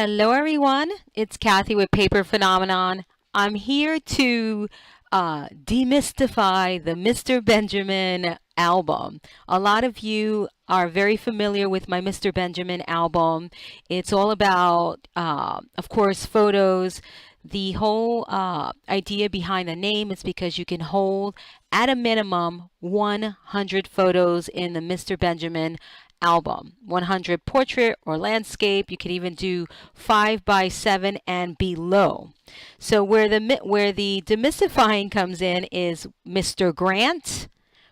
Hello everyone, it's Kathy with Paper Phenomenon. I'm here to demystify the Mr. Benjamin album. A lot of you are very familiar with my Mr. Benjamin album. It's all about, of course, photos. The whole idea behind the name is because you can hold at a minimum 100 photos in the Mr. Benjamin album. 100 portrait or landscape. You can even do 5 by 7 and below. So where the demystifying comes in is Mr. Grant,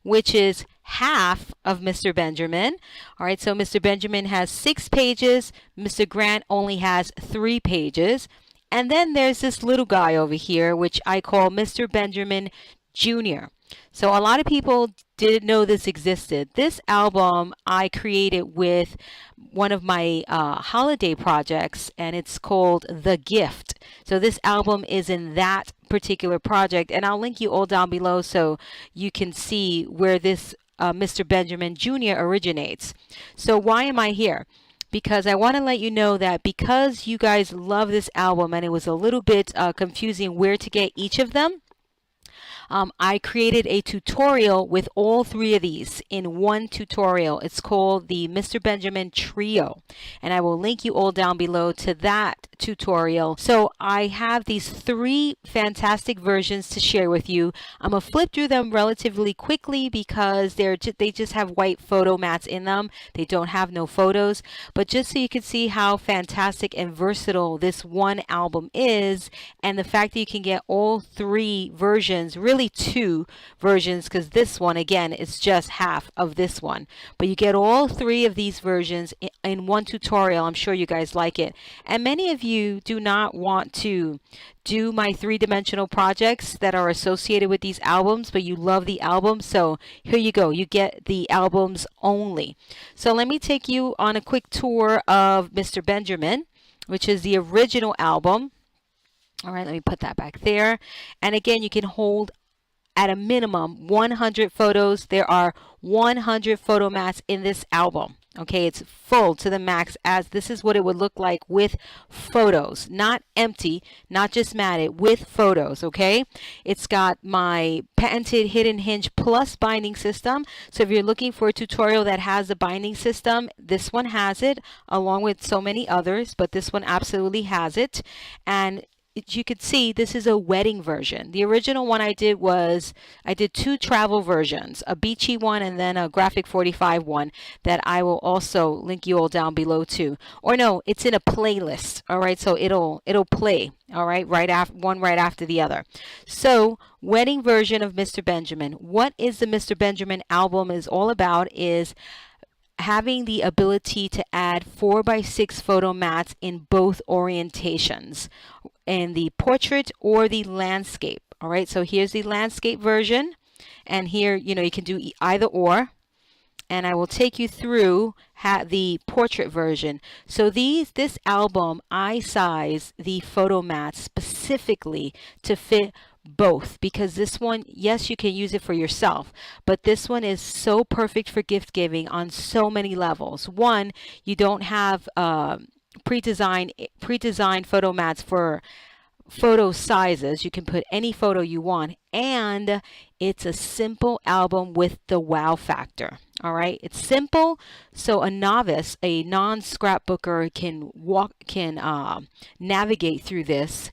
which is half of Mr. Benjamin. All right, so Mr. Benjamin has 6 pages. Mr. Grant only has 3 pages. And then there's this little guy over here, which I call Mr. Benjamin Jr. So a lot of people didn't know this existed. This album I created with one of my holiday projects, and it's called The Gift. So this album is in that particular project, and I'll link you all down below so you can see where this Mr. Benjamin Jr. originates. So why am I here? Because I want to let you know that because you guys love this album and it was a little bit confusing where to get each of them, I created a tutorial with all 3 of these in one tutorial. It's called the Mr. Benjamin Trio, and I will link you all down below to that tutorial. So I have these 3 fantastic versions to share with you. I'm gonna flip through them relatively quickly because they just have white photo mats in them. They don't have no photos, but just so you can see how fantastic and versatile this one album is, and the fact that you can get all 3 versions, really 2 versions, because this one again is just half of this one, but you get all 3 of these versions in one tutorial. I'm sure you guys like it, and many of you do not want to do my 3-dimensional projects that are associated with these albums, but you love the album, so here you go, you get the albums only. So let me take you on a quick tour of Mr. Benjamin, which is the original album. All right, let me put that back there, and again, you can hold at a minimum 100 photos. There are 100 photo mats in this album. Okay, it's full to the max, as this is what it would look like with photos, not empty, not just matted, with photos. Okay, it's got my patented hidden hinge plus binding system. So if you're looking for a tutorial that has a binding system, this one has it, along with so many others, but this one absolutely has it. And you could see this is a wedding version. The original one I did was, I did 2 travel versions, a beachy one and then a graphic 45 one that I will also link you all down below too. Or no, it's in a playlist. All right, so it'll play. All right, right after the other. So wedding version of Mr. Benjamin. What is the Mr. Benjamin album is all about is having the ability to add 4 by 6 photo mats in both orientations, in the portrait or the landscape. All right, so here's the landscape version, and here you can do either or, and I will take you through the portrait version. So this album, I size the photo mats specifically to fit both, because this one, yes, you can use it for yourself, but this one is so perfect for gift giving on so many levels. One, you don't have pre-designed photo mats for photo sizes. You can put any photo you want, and it's a simple album with the wow factor. All right, it's simple, so a novice, a non-scrapbooker can navigate through this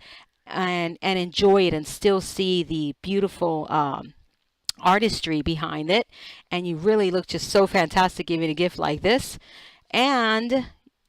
and enjoy it and still see the beautiful artistry behind it, and you really look just so fantastic giving a gift like this, and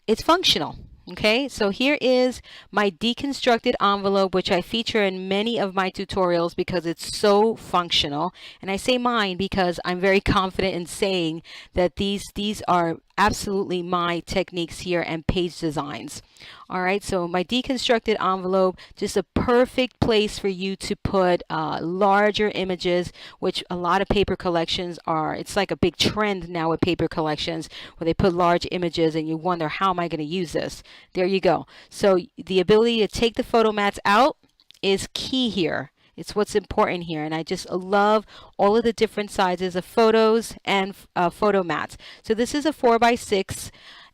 it's functional. Okay, so here is my deconstructed envelope, which I feature in many of my tutorials because it's so functional. And I say mine because I'm very confident in saying that these are absolutely my techniques here and page designs. All right, so my deconstructed envelope, just a perfect place for you to put larger images, which a lot of paper collections are. It's like a big trend now with paper collections where they put large images and you wonder, how am I going to use this? There you go. So the ability to take the photo mats out is key here. It's what's important here, and I just love all of the different sizes of photos and photo mats. So this is a 4 by 6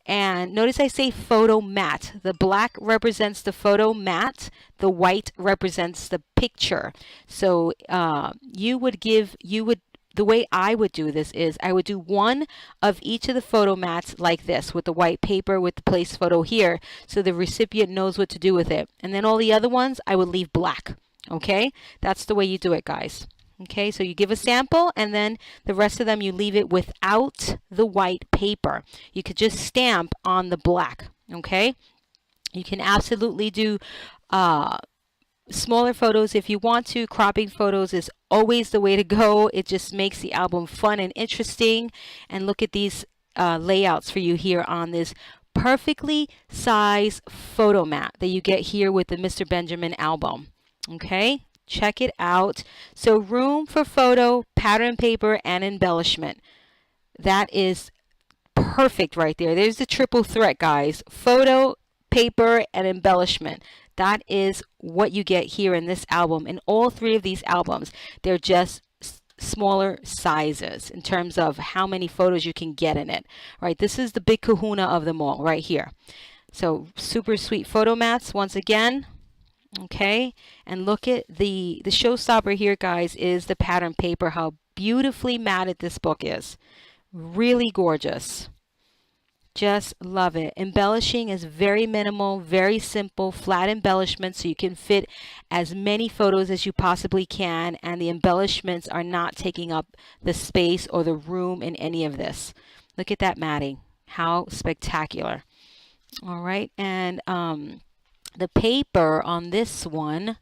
And notice I say photo mat. The black represents the photo mat. The white represents the picture. So the way I would do this is I would do one of each of the photo mats like this with the white paper with the place photo here so the recipient knows what to do with it. And then all the other ones I would leave black. Okay? That's the way you do it, guys. Okay, so you give a sample and then the rest of them you leave it without the white paper. You could just stamp on the black. Okay? You can absolutely do smaller photos if you want to. Cropping photos is always the way to go. It just makes the album fun and interesting. And look at these layouts for you here on this perfectly sized photo mat that you get here with the Mr. Benjamin album. Okay, check it out. So room for photo, pattern paper, and embellishment. That is perfect right there. There's the triple threat, guys. Photo, paper, and embellishment. That is what you get here in this album. In all three of these albums, they're just smaller sizes in terms of how many photos you can get in it. Right? This is the big kahuna of them all right here. So super sweet photo mats once again. Okay, and look at the showstopper here, guys, is the pattern paper. How beautifully matted this book is. Really gorgeous. Just love it. Embellishing is very minimal, very simple, flat embellishments so you can fit as many photos as you possibly can, and the embellishments are not taking up the space or the room in any of this. Look at that matting. How spectacular. All right, and the paper on this one,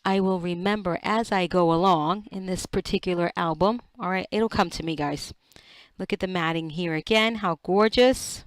I will remember as I go along in this particular album. All right, it'll come to me, guys. Look at the matting here again. How gorgeous.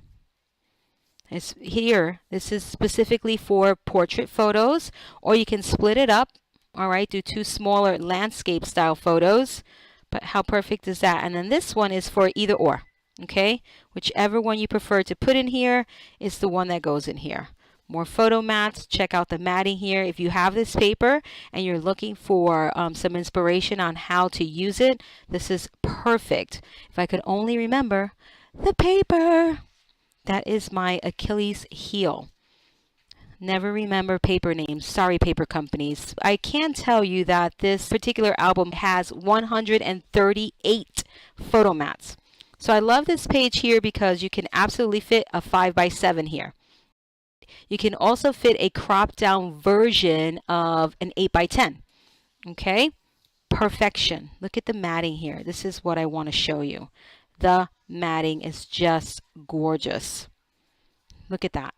It's here. This is specifically for portrait photos, or you can split it up. All right, do two smaller landscape style photos. But how perfect is that? And then this one is for either or. Okay, whichever one you prefer to put in here is the one that goes in here. More photo mats. Check out the matting here. If you have this paper and you're looking for some inspiration on how to use it, this is perfect. If I could only remember the paper. That is my Achilles heel. Never remember paper names. Sorry, paper companies. I can tell you that this particular album has 138 photo mats. So I love this page here because you can absolutely fit a 5x7 here. You can also fit a cropped down version of an 8x10. Okay? Perfection. Look at the matting here. This is what I want to show you. The matting is just gorgeous. Look at that.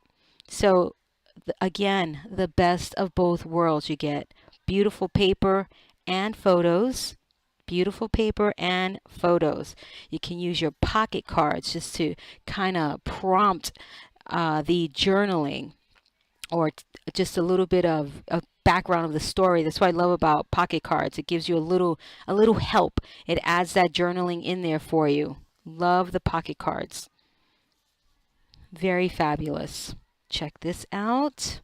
So again, the best of both worlds. You get beautiful paper and photos. Beautiful paper and photos. You can use your pocket cards just to kind of prompt the journaling, or just a little bit of background of the story. That's what I love about pocket cards. It gives you a little help. It adds that journaling in there for you. Love the pocket cards. Very fabulous. Check this out.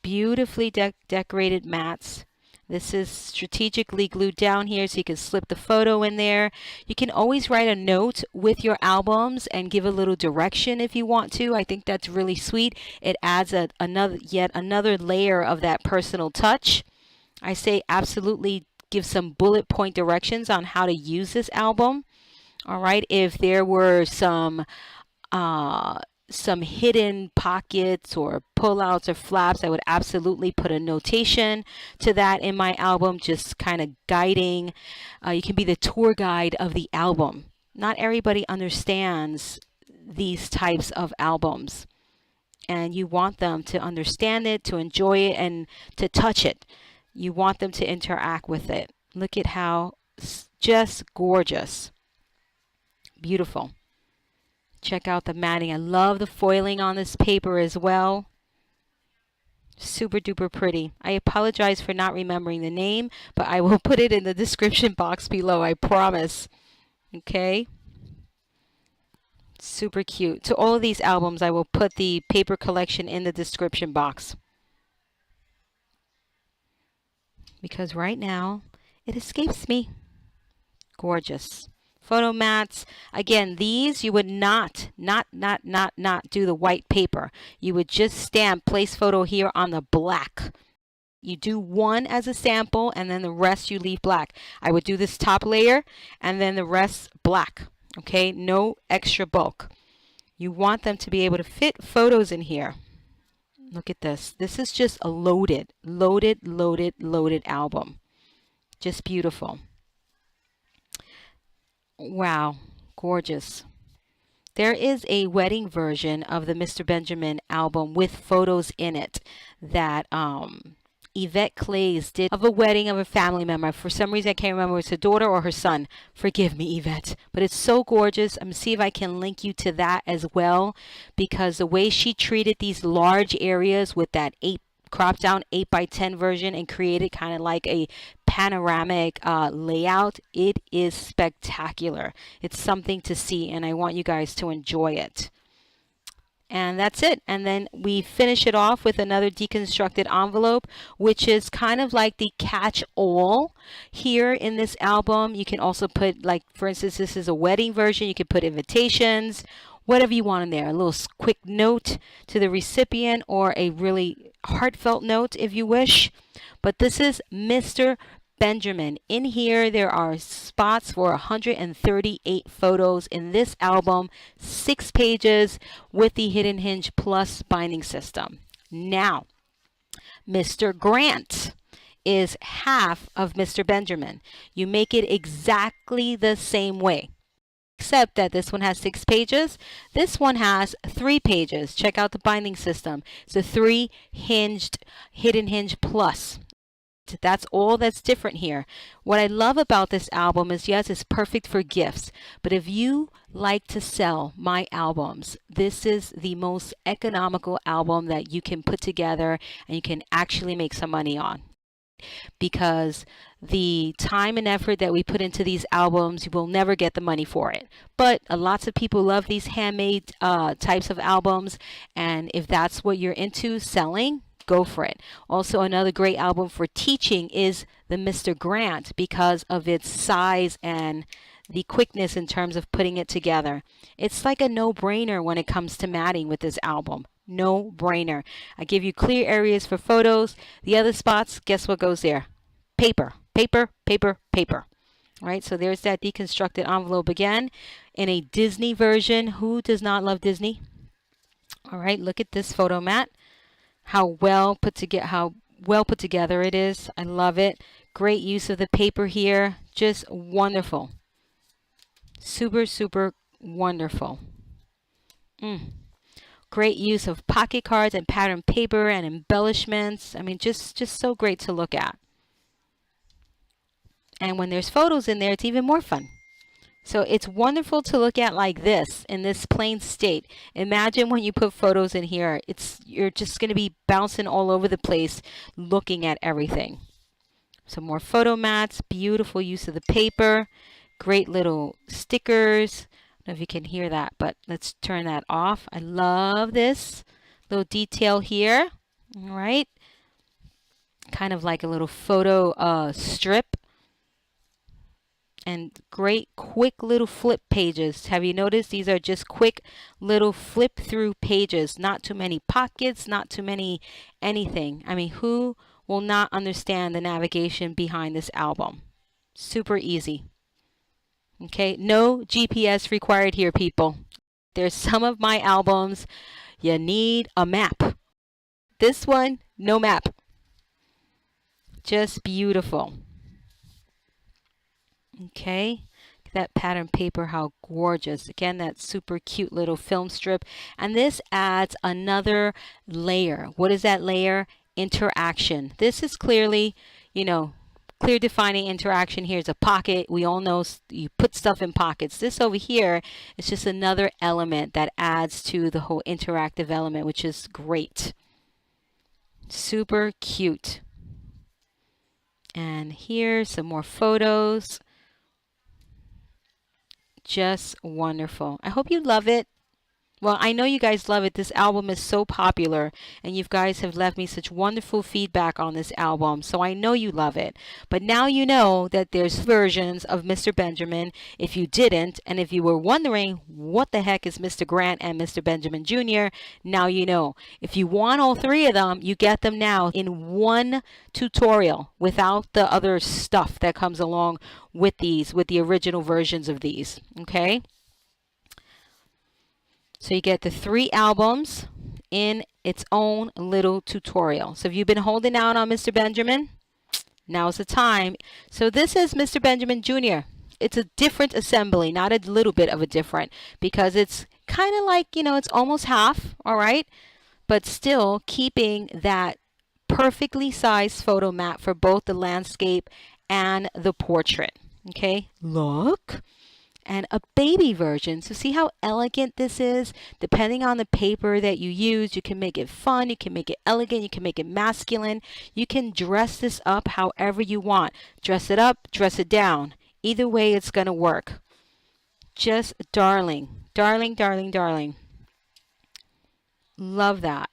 Beautifully decorated mats. This is strategically glued down here so you can slip the photo in there. You can always write a note with your albums and give a little direction if you want to. I think that's really sweet. It adds yet another layer of that personal touch. I say absolutely give some bullet point directions on how to use this album. All right, if there were some hidden pockets or pullouts or flaps, I would absolutely put a notation to that in my album, just kind of guiding. You can be the tour guide of the album. Not everybody understands these types of albums, and you want them to understand it, to enjoy it, and to touch it. You want them to interact with it. Look at how just gorgeous. Beautiful. Check out the matting. I love the foiling on this paper as well. Super duper pretty. I apologize for not remembering the name, but I will put it in the description box below, I promise. Okay? Super cute. To all of these albums, I will put the paper collection in the description box. Because right now, it escapes me. Gorgeous. Photo mats. Again, these you would not do the white paper. You would just stamp place photo here on the black. You do one as a sample and then the rest you leave black. I would do this top layer and then the rest black. Okay, no extra bulk. You want them to be able to fit photos in here. Look at this. This is just a loaded album. Just beautiful. Wow, gorgeous. There is a wedding version of the Mr. Benjamin album with photos in it that Yvette Clays did of a wedding of a family member. For some reason, I can't remember if it's her daughter or her son. Forgive me, Yvette. But it's so gorgeous. I'm going to see if I can link you to that as well, because the way she treated these large areas with that cropped down 8x10 version and created kind of like a panoramic layout, it is spectacular. It's something to see, and I want you guys to enjoy it. And that's it. And then we finish it off with another deconstructed envelope, which is kind of like the catch-all here in this album. You can also put, like, for instance, this is a wedding version. You can put invitations, whatever you want in there. A little quick note to the recipient or a really heartfelt note if you wish. But this is Mr. Benjamin. In here, there are spots for 138 photos in this album, 6 pages with the Hidden Hinge Plus binding system. Now, Mr. Grant is half of Mr. Benjamin. You make it exactly the same way, except that this one has 6 pages. This one has 3 pages. Check out the binding system. It's a 3 hinged Hidden Hinge Plus. That's all that's different here. What I love about this album is, yes, it's perfect for gifts, but if you like to sell my albums, this is the most economical album that you can put together and you can actually make some money on. Because the time and effort that we put into these albums, you will never get the money for it. But lots of people love these handmade types of albums, and if that's what you're into selling, go for it. Also, another great album for teaching is the Mr. Grant because of its size and the quickness in terms of putting it together. It's like a no-brainer when it comes to matting with this album. No-brainer. I give you clear areas for photos. The other spots, guess what goes there? Paper, paper, paper, paper. All right, so there's that deconstructed envelope again in a Disney version. Who does not love Disney? All right, look at this photo mat. How well put together it is. I love it. Great use of the paper here. Just wonderful. Super, super wonderful. Great use of pocket cards and pattern paper and embellishments. I mean, just so great to look at. And when there's photos in there, it's even more fun. So it's wonderful to look at like this in this plain state. Imagine when you put photos in here, you're just going to be bouncing all over the place looking at everything. Some more photo mats, beautiful use of the paper, great little stickers. I don't know if you can hear that, but let's turn that off. I love this little detail here. All right. Kind of like a little photo strip. And great quick little flip pages. Have you noticed these are just quick little flip through pages? Not too many pockets, not too many anything. I mean, who will not understand the navigation behind this album? Super easy. Okay, no GPS required here, people. There's some of my albums you need a map. This one, no map. Just beautiful. Okay, that pattern paper, how gorgeous. Again, that super cute little film strip. And this adds another layer. What is that layer? Interaction. This is clearly, clear defining interaction. Here's a pocket. We all know you put stuff in pockets. This over here is just another element that adds to the whole interactive element, which is great. Super cute. And here's some more photos. Just wonderful. I hope you love it. Well, I know you guys love it. This album is so popular, and you guys have left me such wonderful feedback on this album, so I know you love it. But now you know that there's versions of Mr. Benjamin if you didn't, and if you were wondering what the heck is Mr. Grant and Mr. Benjamin Jr., now you know. If you want all three of them, you get them now in one tutorial without the other stuff that comes along with these, with the original versions of these, okay? So you get the 3 albums in its own little tutorial. So if you've been holding out on Mr. Benjamin, now's the time. So this is Mr. Benjamin Jr. It's a different assembly, not a little bit of a different, because it's kind of like, you know, it's almost half, all right? But still keeping that perfectly sized photo mat for both the landscape and the portrait. Okay, look. And a baby version. So see how elegant this is? Depending on the paper that you use, you can make it fun, you can make it elegant, you can make it masculine. You can dress this up however you want. Dress it up, dress it down. Either way, it's going to work. Just darling. Darling, darling, darling. Love that.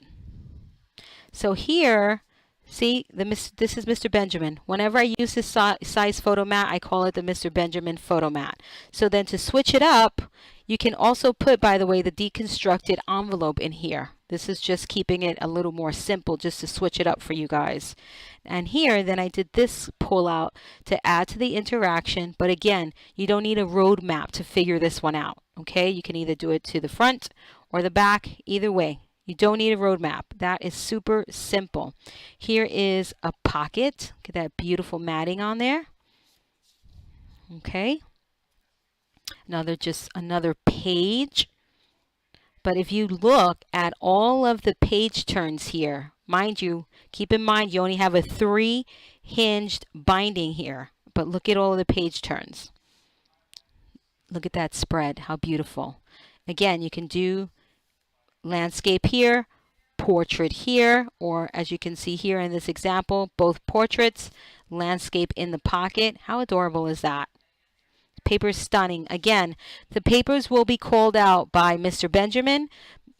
So here, see, this is Mr. Benjamin. Whenever I use this size photo mat, I call it the Mr. Benjamin photo mat. So then to switch it up, you can also put, by the way, the deconstructed envelope in here. This is just keeping it a little more simple just to switch it up for you guys. And here, then I did this pull out to add to the interaction. But again, you don't need a road map to figure this one out. Okay, you can either do it to the front or the back, either way. You don't need a roadmap. That is super simple. Here is a pocket. Look at that beautiful matting on there. Okay. Another page. But if you look at all of the page turns here, mind you, keep in mind you only have a 3 hinged binding here. But look at all of the page turns. Look at that spread. How beautiful. Again, you can do landscape here, portrait here, or as you can see here in this example, both portraits, landscape in the pocket. How adorable is that? Paper is stunning. Again, the papers will be called out by Mr. Benjamin,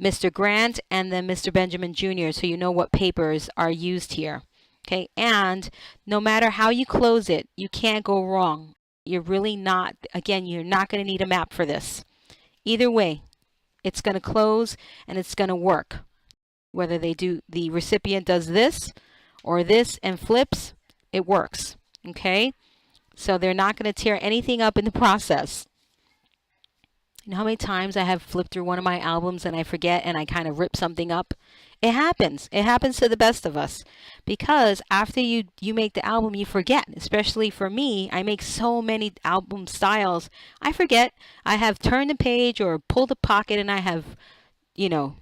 Mr. Grant, and then Mr. Benjamin Jr., so you know what papers are used here. Okay, and no matter how you close it, you can't go wrong. You're really not, again, you're not going to need a map for this. Either way, it's going to close and it's going to work. Whether the recipient does this or this and flips, it works. Okay? So they're not going to tear anything up in the process. You know how many times I have flipped through one of my albums and I forget and I kind of rip something up? It happens. It happens to the best of us. Because after you make the album, you forget. Especially for me, I make so many album styles. I forget. I have turned the page or pulled a pocket and I have, you know,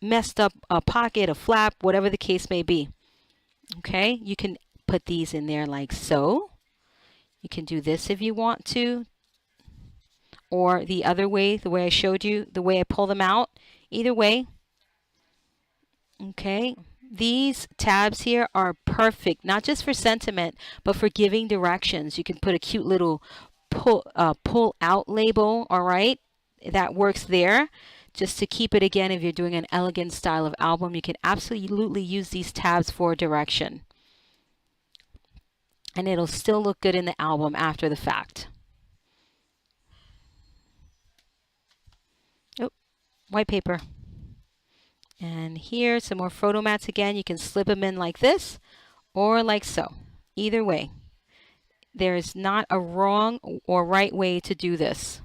messed up a pocket, a flap, whatever the case may be. Okay? You can put these in there like so. You can do this if you want to. Or the other way, the way I showed you, the way I pull them out. Either way. Okay. These tabs here are perfect, not just for sentiment, but for giving directions. You can put a cute little pull out label, all right? That works there. Just to keep it again, if you're doing an elegant style of album, you can absolutely use these tabs for direction. And it'll still look good in the album after the fact. Oh, white paper. And here, some more photo mats again. You can slip them in like this or like so. Either way. There is not a wrong or right way to do this.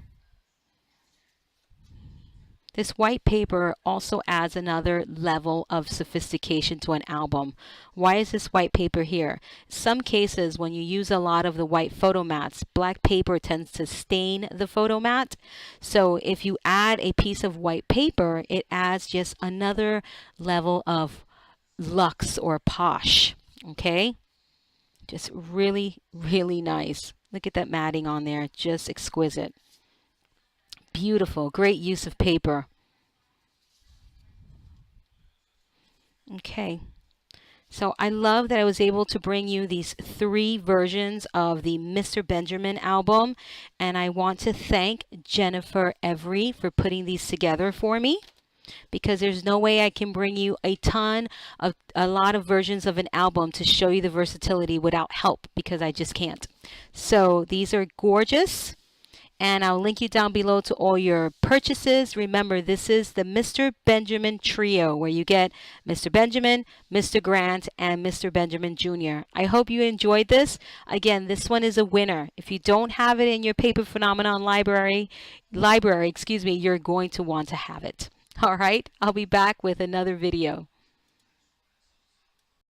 This white paper also adds another level of sophistication to an album. Why is this white paper here? Some cases, when you use a lot of the white photo mats, black paper tends to stain the photo mat. So if you add a piece of white paper, it adds just another level of luxe or posh. Okay? Just really, really nice. Look at that matting on there. Just exquisite. Beautiful. Great use of paper. Okay. So I love that I was able to bring you these 3 versions of the Mr. Benjamin album, and I want to thank Jennifer Every for putting these together for me, because there's no way I can bring you a lot of versions of an album to show you the versatility without help, because I just can't. So these are gorgeous. And I'll link you down below to all your purchases. Remember, this is the Mr. Benjamin Trio, where you get Mr. Benjamin, Mr. Grant, and Mr. Benjamin Jr. I hope you enjoyed this. Again, this one is a winner. If you don't have it in your Paper Phenomenon library, you're going to want to have it. All right, I'll be back with another video.